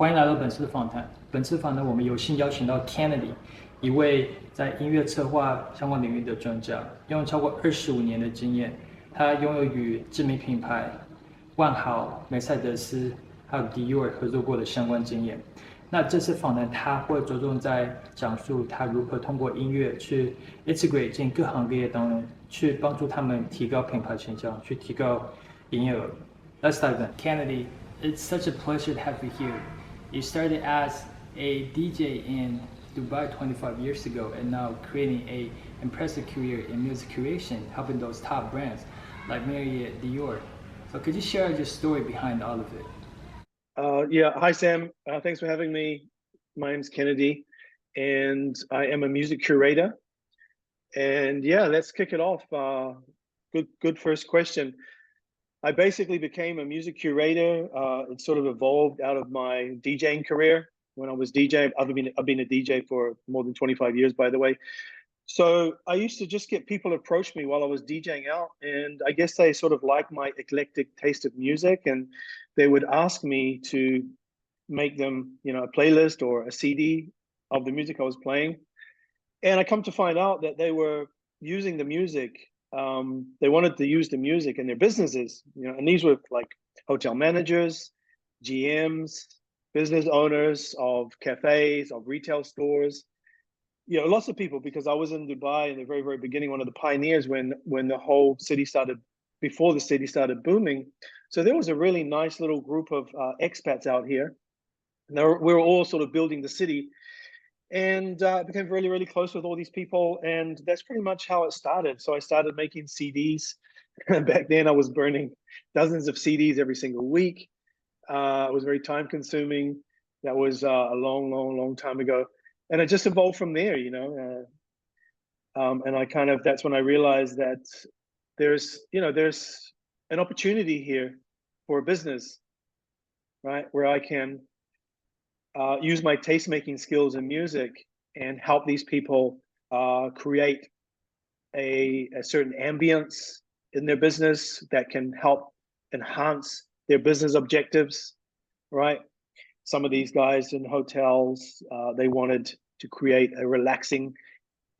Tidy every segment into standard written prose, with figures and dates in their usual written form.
欢迎来到本次的访谈。本次访谈我们有幸邀请到 Kennedy， 一位在音乐策划相关领域的专家，拥有超过25年的经验。他拥有与知名品牌万豪、梅赛德斯还有 Dior 合作过的相关经验。那这次访谈他会着重在讲述他如何通过音乐去 integrate 进各行各业当中，去帮助他们提高品牌形象，去提高营业额。Let's dive in. Kennedy, it's such a pleasure to have you here. You started as a DJ in Dubai 25 years ago and now creating an impressive career in music creation, helping those top brands like Marriott, Dior. So could you share your story behind all of it? Yeah, hi Sam. Thanks for having me. My name's Kennedy, and I am a music curator. And yeah, let's kick it off. Good first question. I basically became a music curator. It sort of evolved out of my DJing career. When I was DJing, I've been a DJ for more than 25 years, by the way. So I used to just get people approach me while I was DJing out, and I guess they sort of like my eclectic taste of music, and they would ask me to make them, a playlist or a CD of the music I was playing. And I come to find out that they were using the music. They wanted to use the music in their businesses, and these were like hotel managers, GMs, business owners of cafes, of retail stores. Lots of people, because I was in Dubai in the very, very beginning, one of the pioneers when the whole city started, before the city started booming. So there was a really nice little group of expats out here. And we were all sort of building the city, and became really, really close with all these people. And that's pretty much how it started. So I started making CDs. Back then I was burning dozens of CDs every single week. It was very time consuming. That was a long, long, long time ago. And it just evolved from there, and that's when I realized that there's an opportunity here for a business, right? Where I can use my taste-making skills in music and help these people create a certain ambience in their business that can help enhance their business objectives, right? Some of these guys in hotels, they wanted to create a relaxing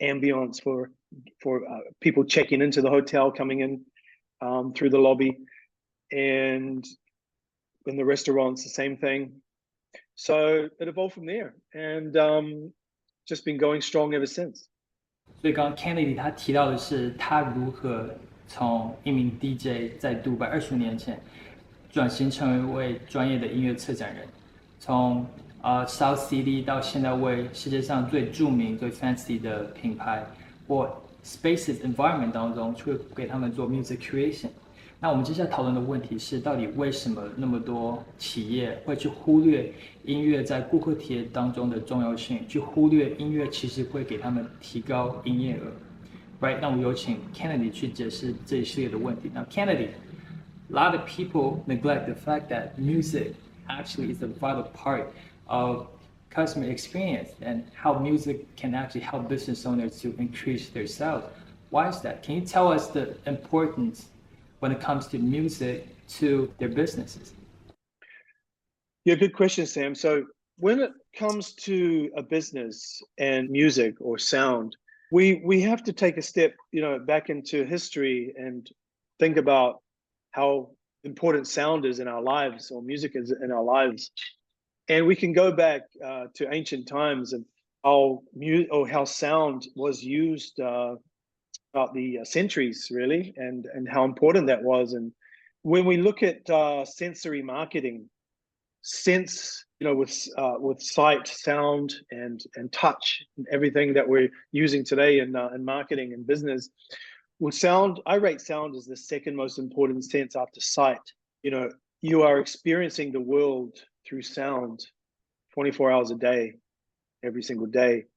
ambience for people checking into the hotel, coming in through the lobby, and in the restaurants, the same thing. So it evolved from there, and just been going strong ever since. 所以刚刚 Kennedy 他提到的是他如何从一名 DJ 在杜拜25年前转型成为一位专业的音乐策展人，从South City 到现在为世界上最著名、最 fancy 的品牌或 spaces environment 当中，去给他们做 music creation。那我们接下来讨论的问题是，到底为什么那么多企业会去忽略音乐在顾客体验当中的重要性，去忽略音乐其实会给他们提高营业额 ？Right？ 那我们有请 Kennedy 去解释这一系列的问题。那 Kennedy，a lot of people neglect the fact that music actually is a vital part of customer experience and how music can actually help business owners to increase their sales. Why is that? Can you tell us the importance when it comes to music to their businesses? Yeah, good question, Sam. So when it comes to a business and music or sound, we have to take a step, back into history and think about how important sound is in our lives, or music is in our lives. And we can go back to ancient times and how sound was used throughout the centuries, really, and how important that was. And when we look at sensory marketing, sense, with sight, sound, and touch, and everything that we're using today in marketing and business, with sound, I rate sound as the second most important sense after sight. You are experiencing the world through sound 24 hours a day, every single day.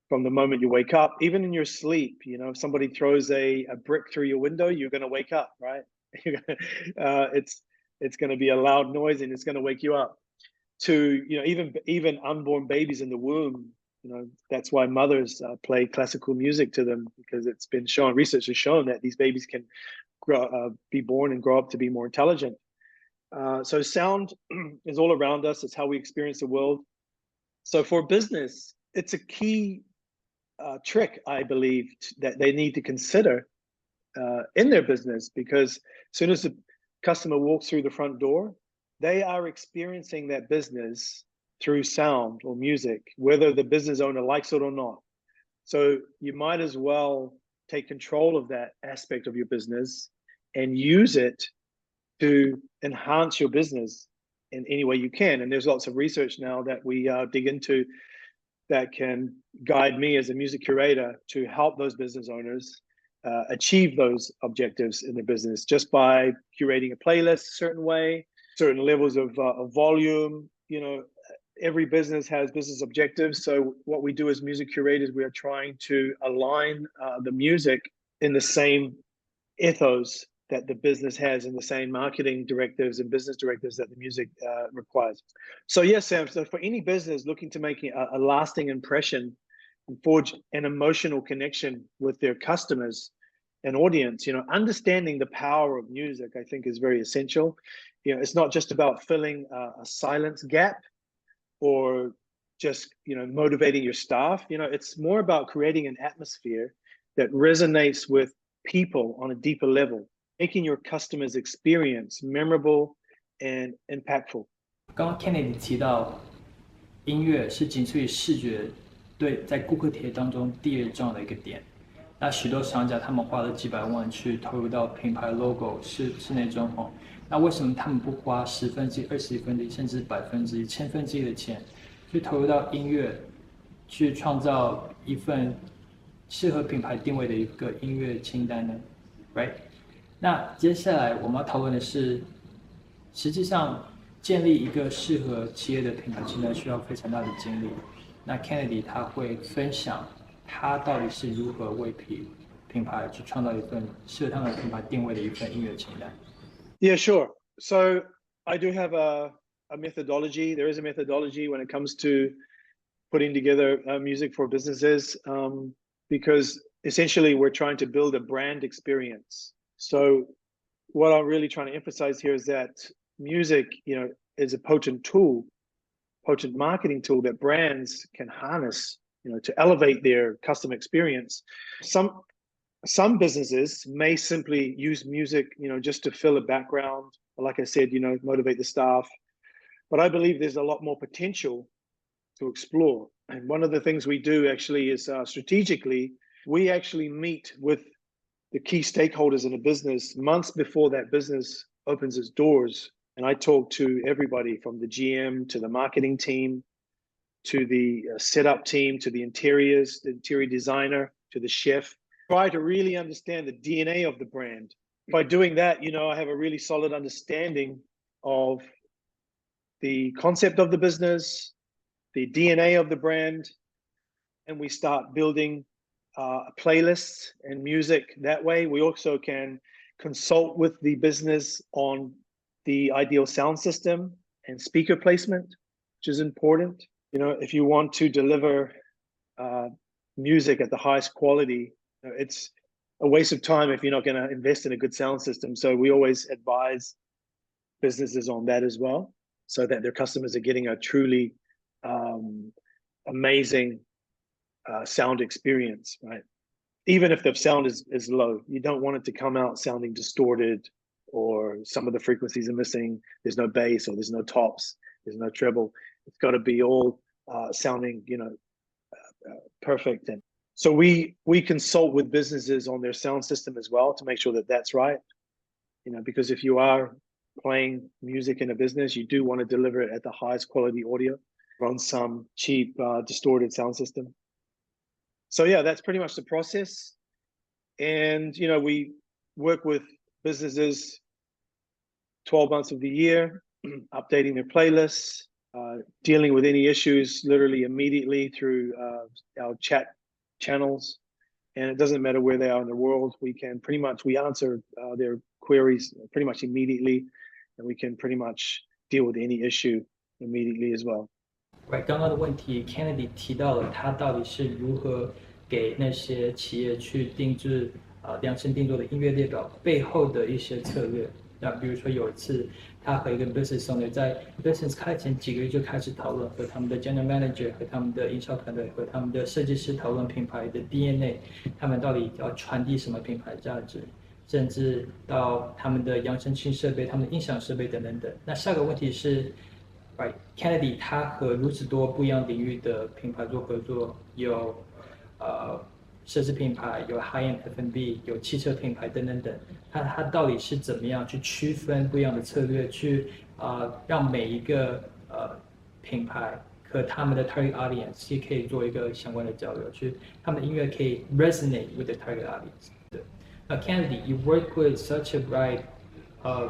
From the moment you wake up, even in your sleep, if somebody throws a brick through your window, you're going to wake up, right? It's going to be a loud noise, and it's going to wake you up. To even unborn babies in the womb, that's why mothers play classical music to them, because it's been shown, research has shown that these babies can be born and grow up to be more intelligent. So sound is all around us. It's how we experience the world. So for business, it's a key trick, I believe, that they need to consider in their business, because as soon as the customer walks through the front door, they are experiencing that business through sound or music, whether the business owner likes it or not. So you might as well take control of that aspect of your business and use it to enhance your business in any way you can. And there's lots of research now that we dig into that can guide me as a music curator to help those business owners achieve those objectives in their business, just by curating a playlist a certain way, certain levels of volume. You know, every business has business objectives. So what we do as music curators, we are trying to align the music in the same ethos that the business has, and the same marketing directives and business directives that the music requires. So yes, Sam, so for any business looking to make a lasting impression and forge an emotional connection with their customers and audience, you know, understanding the power of music, I think, is very essential. You know, it's not just about filling a silence gap or just, you know, motivating your staff. You know, it's more about creating an atmosphere that resonates with people on a deeper level, making your customers' experience memorable and impactful. 刚刚 Kennedy 提到，音乐是仅次于视觉对在顾客体验当中第二重要的一个点。那许多商家他们花了几百万去投入到品牌 logo、室内装潢，那为什么他们不花1/10、1/20甚至1/10、1/1000的钱，去投入到音乐，去创造一份适合品牌定位的一个音乐清单呢 ？Right？ 那接下来我们要讨论的是，实际上建立一个适合企业的品牌清单需要非常大的精力。那 Kennedy 他会分享他到底是如何为品牌去创造一份适合他们品牌定位的一份音乐清单。Yeah, sure. So I do have a methodology. There is a methodology when it comes to putting together music for businesses, because essentially we're trying to build a brand experience. So what I'm really trying to emphasize here is that music, you know, is a potent marketing tool that brands can harness, you know, to elevate their customer experience. Some businesses may simply use music, you know, just to fill a background, like I said, you know, motivate the staff. But I believe there's a lot more potential to explore. And one of the things we do actually is strategically, we actually meet with the key stakeholders in a business months before that business opens its doors. And I talk to everybody from the GM to the marketing team, to the setup team, to the interiors, the interior designer, to the chef. Try to really understand the DNA of the brand. By doing that, you know, I have a really solid understanding of the concept of the business, the DNA of the brand, and we start building playlists and music that way. We also can consult with the business on the ideal sound system and speaker placement, which is important. You know, if you want to deliver music at the highest quality, you know, it's a waste of time if you're not going to invest in a good sound system. So we always advise businesses on that as well, so that their customers are getting a truly amazing sound experience, right? Even if the sound is low, you don't want it to come out sounding distorted, or some of the frequencies are missing. There's no bass, or there's no tops, there's no treble. It's got to be all sounding, you know, perfect. And so we consult with businesses on their sound system as well to make sure that that's right. You know, because if you are playing music in a business, you do want to deliver it at the highest quality audio on some cheap distorted sound system. So yeah, that's pretty much the process. And, you know, we work with businesses 12 months of the year, updating their playlists, dealing with any issues literally immediately through our chat channels. And it doesn't matter where they are in the world, we answer their queries pretty much immediately, and we can pretty much deal with any issue immediately as well. Right， 刚刚的问题 ，Kennedy 提到了他到底是如何给那些企业去定制量身定做的音乐列表背后的一些策略。那比如说有一次，他和一个 business owner 在 business 开前几个月就开始讨论，和他们的 general manager 和他们的营销团队和他们的设计师讨论品牌的 DNA， 他们到底要传递什么品牌价值，甚至到他们的扬声器设备、他们的音响设备等等等。那下个问题是 ，Kennedy 他和如此多不一样领域的品牌做合作，有奢侈品牌，有 high-end F&B， 有汽车品牌等等等。它到底是怎么样去区分不一样的策略，去让每一个品牌和他们的 target audience 是可以做一个相关的交流，去他们的音乐可以 resonate with the target audience。对，那 Kennedy, you work with such a wide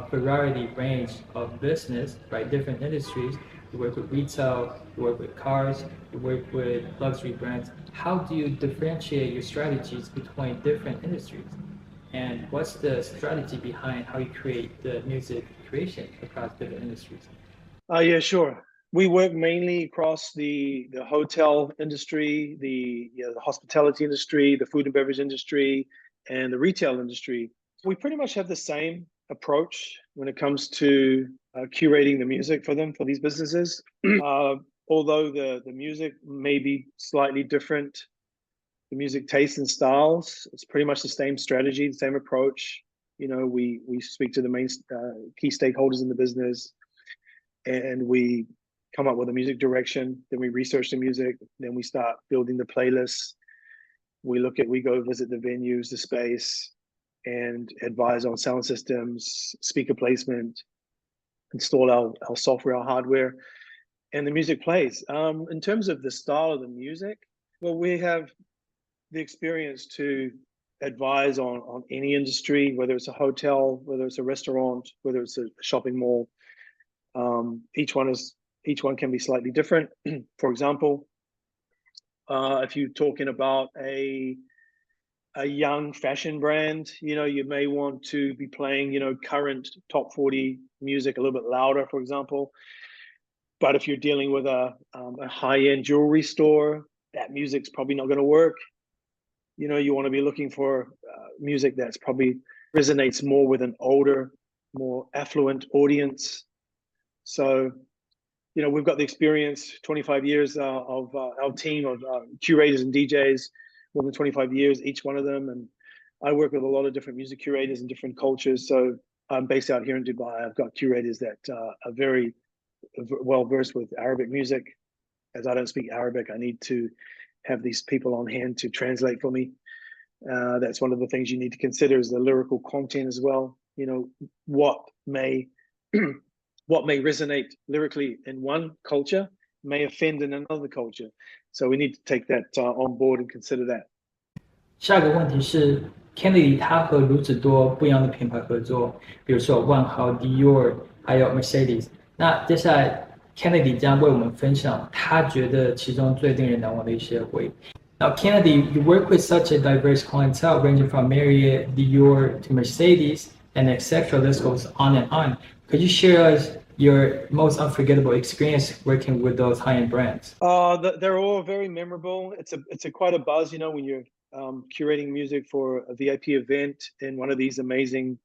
variety range of business, right? Different industries. You work with retail, you work with cars, you work with luxury brands. How do you differentiate your strategies between different industries? And what's the strategy behind how you create the music creation across different industries? Yeah, sure. We work mainly across the hotel industry, the hospitality industry, the food and beverage industry, and the retail industry. We pretty much have the same approach when it comes to curating the music for them, for these businesses. Although the music may be slightly different, the music tastes and styles, it's pretty much the same strategy, the same approach. You know, we speak to the main key stakeholders in the business, and we come up with a music direction. Then we research the music. Then we start building the playlists. We go visit the venues, the space, and advise on sound systems, speaker placement, install our software, our hardware, and the music plays. In terms of the style of the music, well, we have the experience to advise on any industry, whether it's a hotel, whether it's a restaurant, whether it's a shopping mall. Each one can be slightly different. For example, if you're talking about a young fashion brand, you know, you may want to be playing, you know, current top 40 music a little bit louder, for example. But if you're dealing with a high-end jewelry store, that music's probably not going to work. You know, you want to be looking for music that's probably resonates more with an older, more affluent audience. So, you know, we've got the experience, 25 years of our team of curators and DJs, more than 25 years, each one of them. And I work with a lot of different music curators and different cultures. So I'm based out here in Dubai. I've got curators that are very well versed with Arabic music. As I don't speak Arabic, I need to have these people on hand to translate for me. That's one of the things you need to consider is the lyrical content as well. You know, what may resonate lyrically in one culture may offend in another culture. So we need to take that on board and consider that. 下一个问题是 Kennedy 他和如此多不一样的品牌合作，比如说万豪、Dior， 还有 Mercedes。那接下来 Kennedy 将为我们分享他觉得其中最令人难忘的一些回忆。Now, Kennedy, you work with such a diverse clientele, ranging from Marriott, Dior to Mercedes, and etc. This goes on and on. Could you share us your most unforgettable experience working with those high-end brands? They're all very memorable. It's quite a buzz, you know, when you're curating music for a VIP event in one of these amazing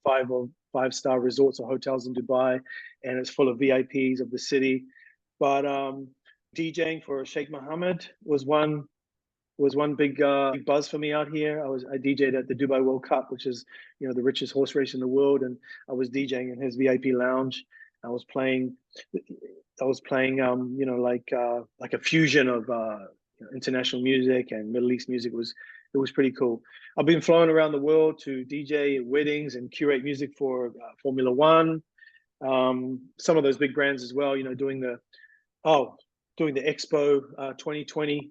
five-star resorts or hotels in Dubai, and it's full of VIPs of the city. But DJing for Sheikh Mohammed was one big buzz for me out here. I DJ'd at the Dubai World Cup, which is, you know, the richest horse race in the world, and I was DJing in his VIP lounge. I was playing, you know, like a fusion of international music and Middle East music. It was pretty cool. I've been flying around the world to DJ at weddings and curate music for Formula One. Some of those big brands as well, you know, doing the Expo 2020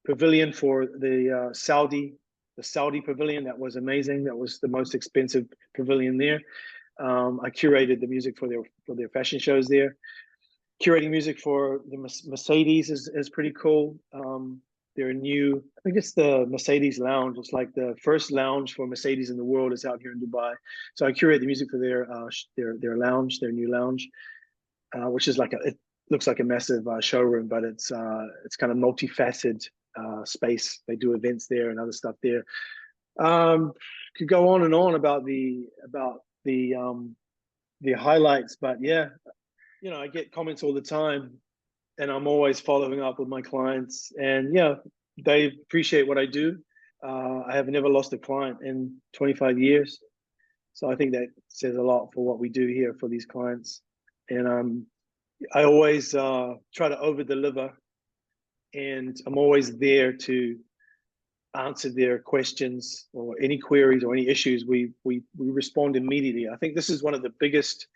pavilion for the Saudi pavilion. That was amazing. That was the most expensive pavilion there. I curated the music for their fashion shows there. Curating music for the Mercedes is pretty cool. Their new, I think it's the Mercedes Lounge. It's like the first lounge for Mercedes in the world is out here in Dubai. So I curate the music for their lounge, their new lounge, which is it looks like a massive showroom, but it's kind of multifaceted space. They do events there and other stuff there. Could go on and on about the the highlights, but yeah, I get comments all the time, and I'm always following up with my clients, and yeah, they appreciate what I do. I have never lost a client in 25 years. So I think that says a lot for what we do here for these clients. And I always try to over deliver, and I'm always there to answer their questions or any queries or any issues. We respond immediately. I think this is one of the biggest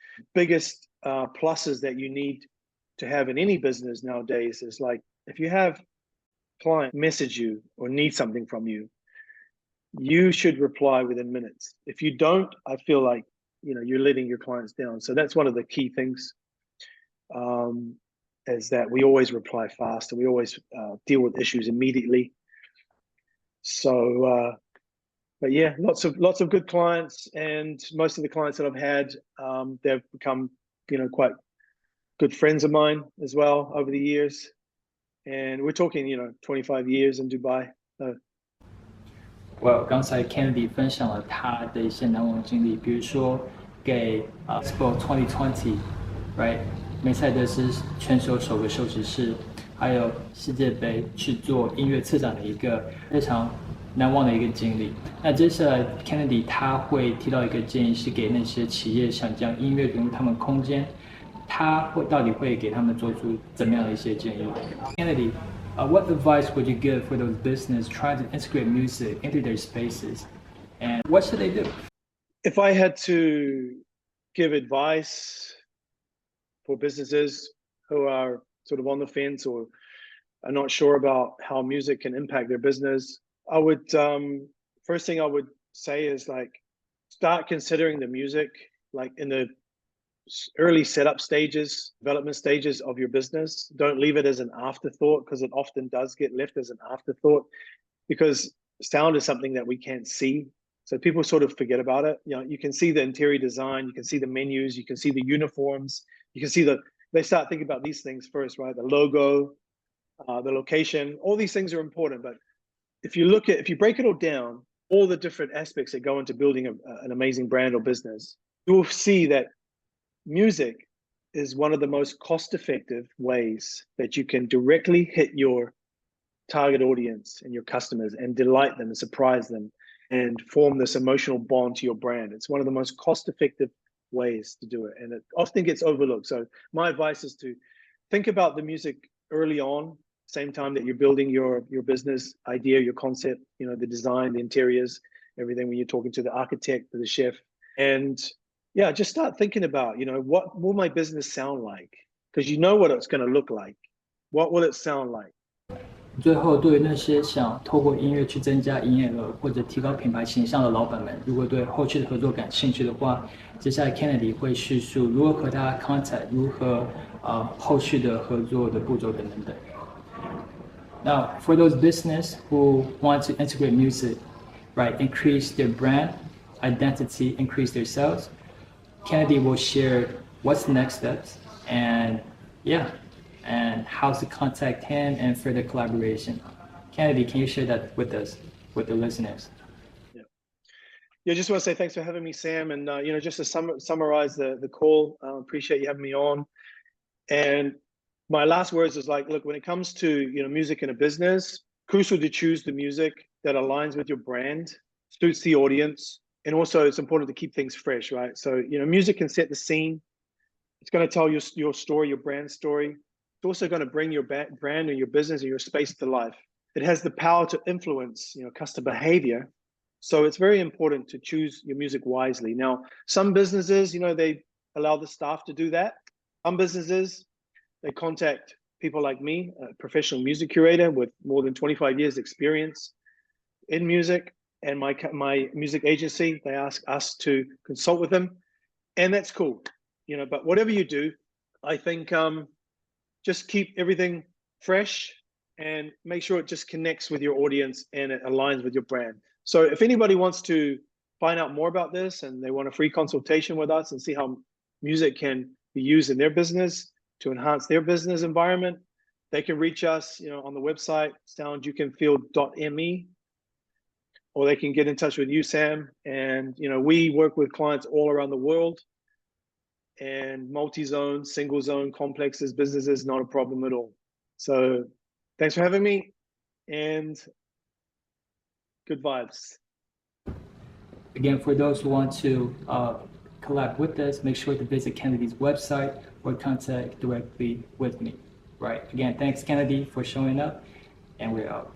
pluses that you need to have in any business nowadays, is like, if you have client message you or need something from you, you should reply within minutes. If you don't, I feel like you're letting your clients down. So that's one of the key things, is that we always reply fast, and we always deal with issues immediately. So but yeah, lots of good clients, and most of the clients that I've had, they've become quite good friends of mine as well over the years. And we're talking 25 years in Dubai.刚才 Kennedy 分享了他的一些难忘经历，比如说给Expo 2020，right， 梅赛德斯全球首个授职式，还有世界杯去做音乐策展的一个非常难忘的一个经历。那接下来 Kennedy 他会提到一个建议，是给那些企业想将音乐融入他们空间，他到底会给他们做出怎么样的一些建议 ？Kennedy。What advice would you give for those businesses trying to integrate music into their spaces, and what should they do? If I had to give advice for businesses who are sort of on the fence or are not sure about how music can impact their business, I would first thing I would say is, like, start considering the music like in the early setup stages, development stages of your business. Don't leave it as an afterthought, because it often does get left as an afterthought, because sound is something that we can't see. So people sort of forget about it. You can see the interior design, you can see the menus, you can see the uniforms, you can see they start thinking about these things first, right? The logo, the location, all these things are important. But if you break it all down, all the different aspects that go into building an amazing brand or business, you will see that music is one of the most cost-effective ways that you can directly hit your target audience and your customers and delight them and surprise them and form this emotional bond to your brand. It's one of the most cost-effective ways to do it, and it often gets overlooked. So my advice is to think about the music early on, same time that you're building your business idea, your concept, the design, the interiors, everything, when you're talking to the architect, to the chef. And yeah, just start thinking about, what will my business sound like? Because you know what it's going to look like. What will it sound like? 最后，对于那些想透过音乐去增加营业额或者提高品牌形象的老板们，如果对后续的合作感兴趣的话，接下来 Kennedy 会叙述如何和他 contact， 如何后续的合作的步骤等等。Now, for those business who want to integrate music, right, increase their brand identity, increase their sales, Kennedy will share what's the next steps and how to contact him and further collaboration. Kennedy, can you share that with us, with the listeners? Yeah, just want to say thanks for having me, Sam. And just to summarize the call, appreciate you having me on. And my last words is, like, look, when it comes to music in a business, crucial to choose the music that aligns with your brand, suits the audience. And also, it's important to keep things fresh, right? So, music can set the scene. It's going to tell your story, your brand story. It's also going to bring your brand and your business and your space to life. It has the power to influence, customer behavior. So it's very important to choose your music wisely. Now, some businesses, they allow the staff to do that. Some businesses, they contact people like me, a professional music curator with more than 25 years experience in music. And my music agency, they ask us to consult with them, and that's cool, but whatever you do, I think just keep everything fresh and make sure it just connects with your audience and it aligns with your brand. So if anybody wants to find out more about this and they want a free consultation with us and see how music can be used in their business to enhance their business environment, they can reach us, on the website, soundyoucanfeel.me. Or they can get in touch with you, Sam. And, we work with clients all around the world. and multi-zone, single zone complexes, businesses, not a problem at all. So thanks for having me and good vibes. Again, for those who want to collab with us, make sure to visit Kennedy's website or contact directly with me. Right. Again, thanks, Kennedy, for showing up, and we're out.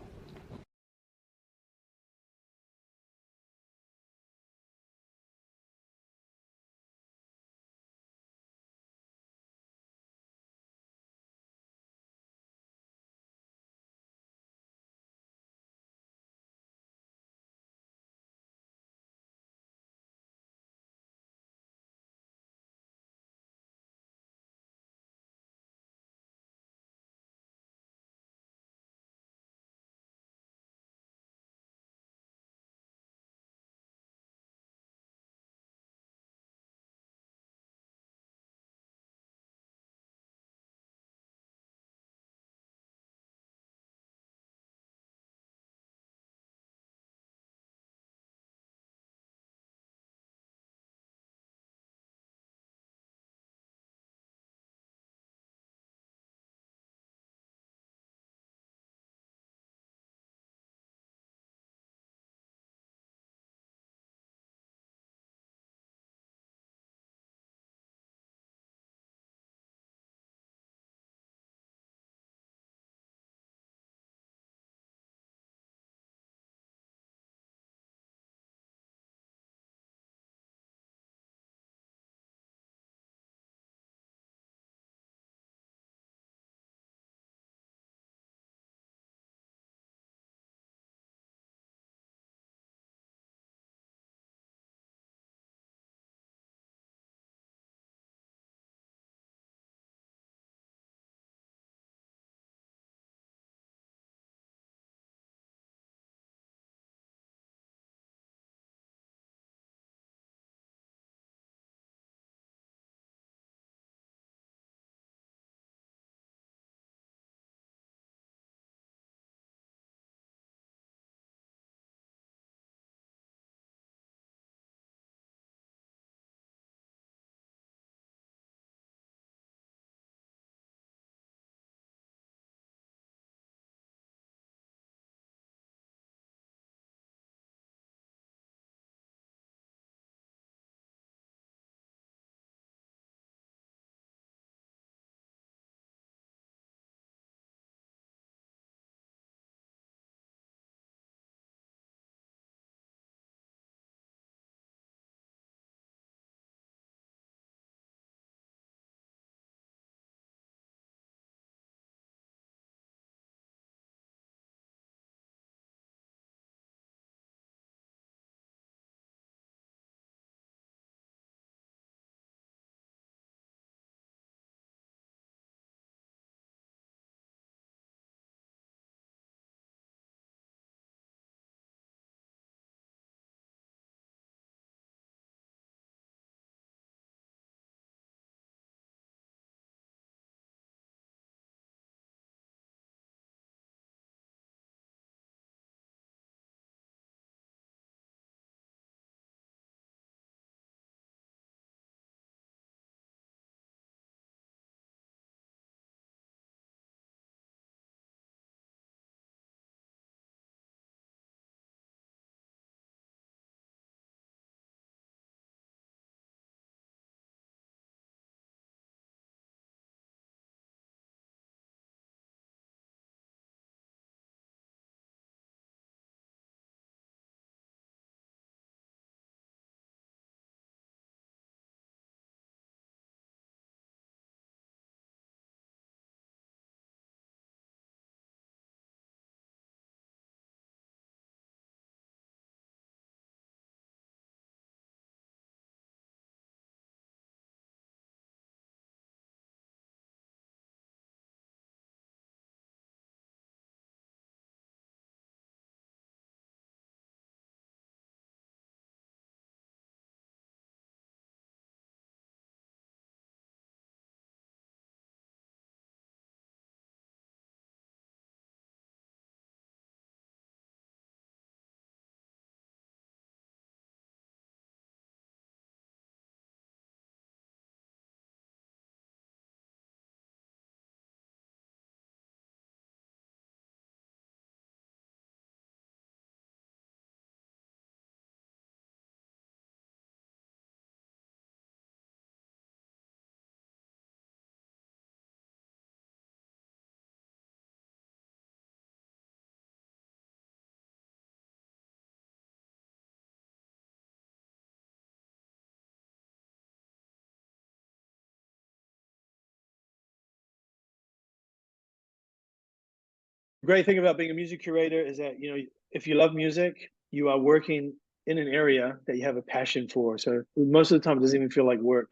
great thing about being a music curator is that, you know, if you love music, you are working in an area that you have a passion for. So most of the time, it doesn't even feel like work.